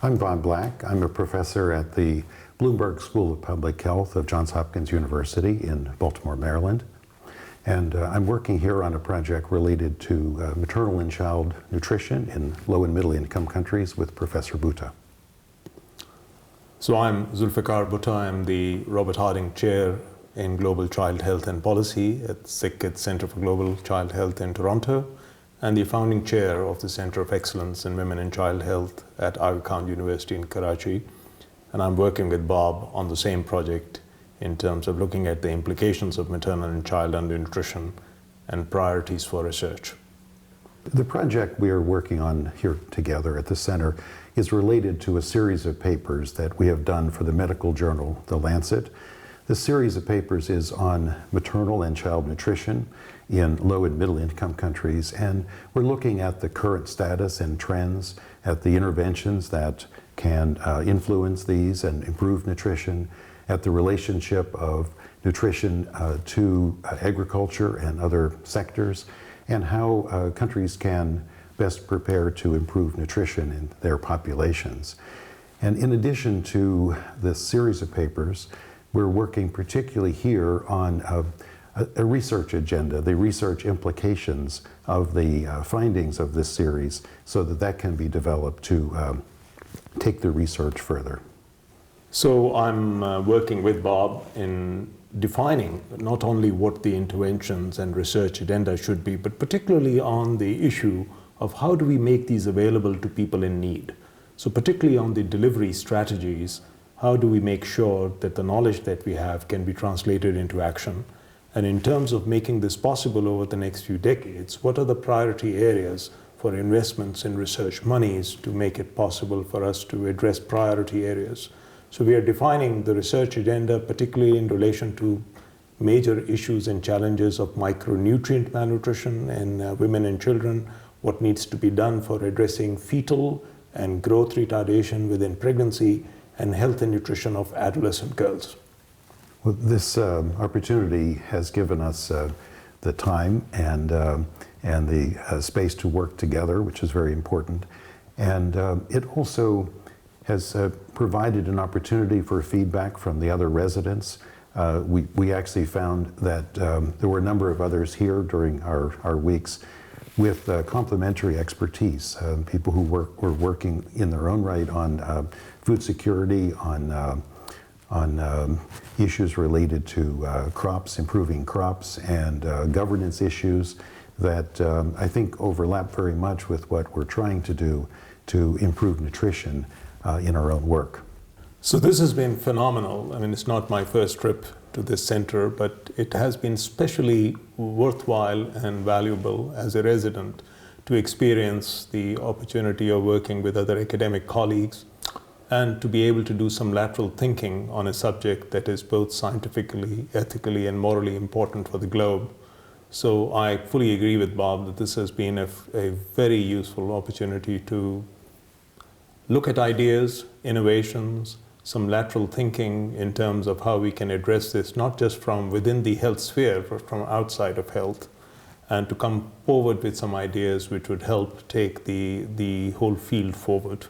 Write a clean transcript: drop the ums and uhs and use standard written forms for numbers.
I'm Bob Black. I'm a professor at the Bloomberg School of Public Health of Johns Hopkins University in Baltimore, Maryland. And I'm working here on a project related to maternal and child nutrition in low and middle income countries with Professor Bhutta. So I'm Zulfigar Bhutta. I'm the Robert Harding Chair in Global Child Health and Policy at SickKids Center for Global Child Health in Toronto, and the founding chair of the Center of Excellence in Women and Child Health at Aga Khan University in Karachi. And I'm working with Bob on the same project in terms of looking at the implications of maternal and child undernutrition and priorities for research. The project we are working on here together at the center is related to a series of papers that we have done for the medical journal, The Lancet. This series of papers is on maternal and child nutrition in low and middle income countries, and we're looking at the current status and trends, at the interventions that can influence these and improve nutrition, at the relationship of nutrition to agriculture and other sectors, and how countries can best prepare to improve nutrition in their populations. And in addition to this series of papers, we're working particularly here on a research agenda, the research implications of the findings of this series, so that that can be developed to take the research further. So I'm working with Bob in defining not only what the interventions and research agenda should be, but particularly on the issue of how do we make these available to people in need. So particularly on the delivery strategies, how do we make sure that the knowledge that we have can be translated into action? And in terms of making this possible over the next few decades, what are the priority areas for investments in research monies to make it possible for us to address priority areas? So we are defining the research agenda, particularly in relation to major issues and challenges of micronutrient malnutrition in women and children, what needs to be done for addressing fetal and growth retardation within pregnancy, and health and nutrition of adolescent girls. Well, this opportunity has given us the time and the space to work together, which is very important. And it also has provided an opportunity for feedback from the other residents. We actually found that there were a number of others here during our weeks with complementary expertise, people who were working in their own right on food security, on issues related to crops, improving crops, and governance issues that I think overlap very much with what we're trying to do to improve nutrition in our own work. So this has been phenomenal. I mean, it's not my first trip to this center, but it has been especially worthwhile and valuable as a resident to experience the opportunity of working with other academic colleagues and to be able to do some lateral thinking on a subject that is both scientifically, ethically, and morally important for the globe. So I fully agree with Bob that this has been a very useful opportunity to look at ideas, innovations, some lateral thinking in terms of how we can address this, not just from within the health sphere, but from outside of health, and to come forward with some ideas which would help take the whole field forward.